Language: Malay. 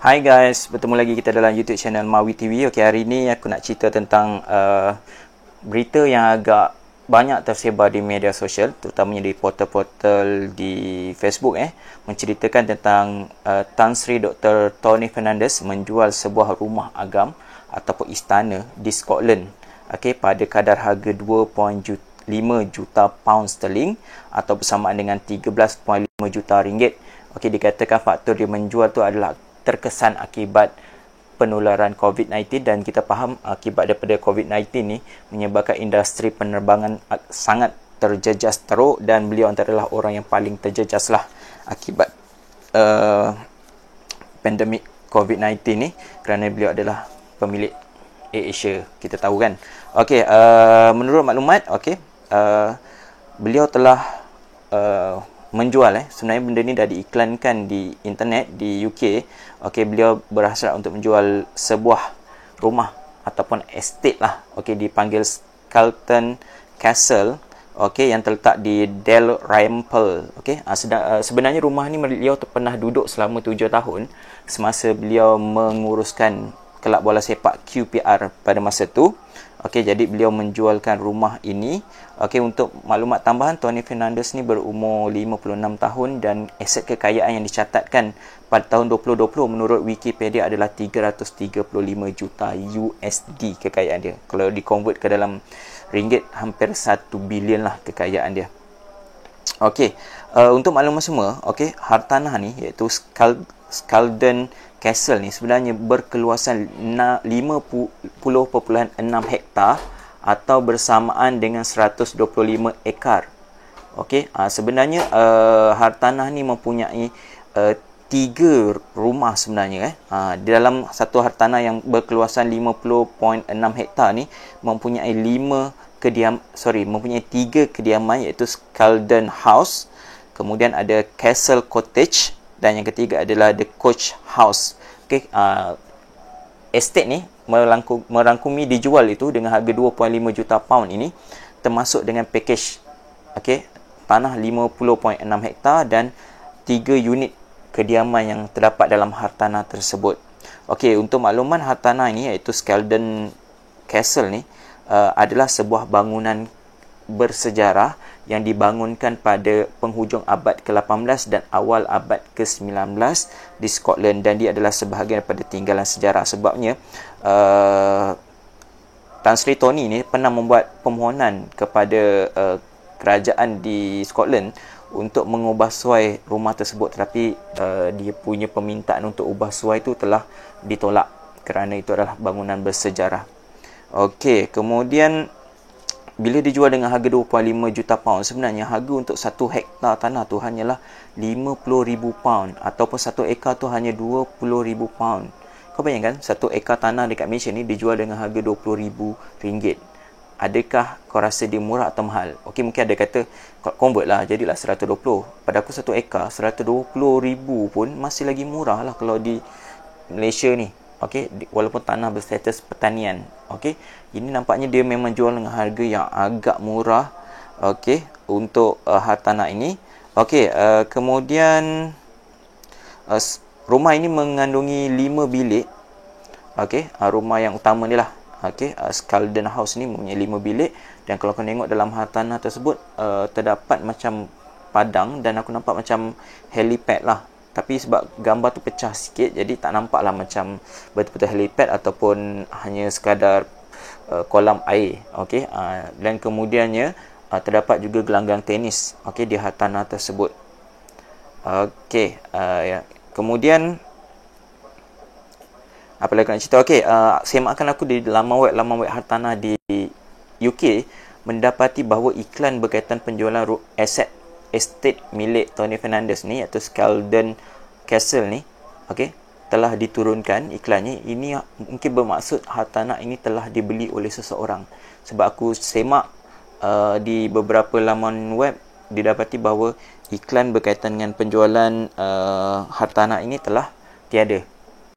Hai guys, bertemu lagi kita dalam YouTube channel Mawi TV. Okey, hari ni aku nak cerita tentang berita yang agak banyak tersebar di media sosial, terutamanya di portal-portal di Facebook menceritakan tentang Tan Sri Dr. Tony Fernandez menjual sebuah rumah agam ataupun istana di Scotland. Okey, pada kadar harga 2.5 juta pound sterling atau bersamaan dengan 13.5 juta ringgit. Okey, dikatakan faktor dia menjual tu adalah terkesan akibat penularan COVID-19, dan kita faham akibat daripada COVID-19 ni menyebabkan industri penerbangan sangat terjejas teruk, dan beliau antara orang yang paling terjejas lah akibat pandemik COVID-19 ni, kerana beliau adalah pemilik AirAsia, kita tahu kan. Okey, menurut maklumat, beliau telah menjual sebenarnya benda ni dah diiklankan di internet di UK. Okey, beliau berhasrat untuk menjual sebuah rumah ataupun estate lah, dipanggil Carlton Castle, yang terletak di Dalrymple. Sebenarnya rumah ni beliau pernah duduk selama 7 tahun semasa beliau menguruskan kelab bola sepak QPR pada masa tu. Jadi beliau menjualkan rumah ini. Untuk maklumat tambahan, Tony Fernandez ni berumur 56 tahun dan aset kekayaan yang dicatatkan pada tahun 2020 menurut Wikipedia adalah 335 juta USD kekayaan dia. Kalau di-convert ke dalam ringgit, hampir 1 bilion lah kekayaan dia. Untuk maklumat semua, hartanah ni iaitu Carlton Castle ni sebenarnya berkeluasan 50.6 hektar atau bersamaan dengan 125 ekar. Sebenarnya hartanah ni mempunyai 3 rumah sebenarnya. Di dalam satu hartanah yang berkeluasan 50.6 hektar ni mempunyai 3 kediaman, iaitu Carlton House, kemudian ada Castle Cottage, dan yang ketiga adalah The Coach House. Estate ni merangkumi dijual itu dengan harga 2.5 juta pound ini, termasuk dengan package tanah 50.6 hektar dan 3 unit kediaman yang terdapat dalam hartanah tersebut. Untuk makluman, hartanah ini iaitu Carlton Castle ni adalah sebuah bangunan bersejarah yang dibangunkan pada penghujung abad ke-18 dan awal abad ke-19 di Scotland, dan dia adalah sebahagian daripada tinggalan sejarah. Sebabnya Tan Sri Tony ni pernah membuat permohonan kepada kerajaan di Scotland untuk mengubah suai rumah tersebut, tetapi dia punya permintaan untuk ubah suai itu telah ditolak kerana itu adalah bangunan bersejarah. Kemudian bila dijual dengan harga 2.5 juta pound, sebenarnya harga untuk 1 hektar tanah tu hanyalah 50,000 pound, ataupun 1 ekar tu hanya 20,000 pound. Kau bayangkan 1 ekar tanah dekat Malaysia ni dijual dengan harga 20,000 ringgit. Adakah kau rasa dia murah atau mahal? Mungkin ada kata convert lah jadilah 120. Pada aku 1 ekar 120,000 pun masih lagi murah lah kalau di Malaysia ni. Walaupun tanah berstatus pertanian. Ini nampaknya dia memang jual dengan harga yang agak murah untuk hartanah ini. Kemudian rumah ini mengandungi 5 bilik. Rumah yang utama ni lah. Carlton House ni mempunyai 5 bilik, dan kalau kau tengok dalam hartanah tersebut terdapat macam padang, dan aku nampak macam helipad lah. Tapi sebab gambar tu pecah sikit, jadi tak nampak lah macam betul-betul helipad ataupun hanya sekadar kolam air. Dan kemudiannya terdapat juga gelanggang tenis di hartanah tersebut. Kemudian apa lagi nak cerita? Semakan aku di laman web hartanah di UK mendapati bahawa iklan berkaitan penjualan estate milik Tony Fernandez ni, iaitu Carlton Castle ni, telah diturunkan iklannya. Ini mungkin bermaksud hartanah ini telah dibeli oleh seseorang. Sebab aku semak di beberapa laman web, didapati bahawa iklan berkaitan dengan penjualan hartanah ini telah tiada.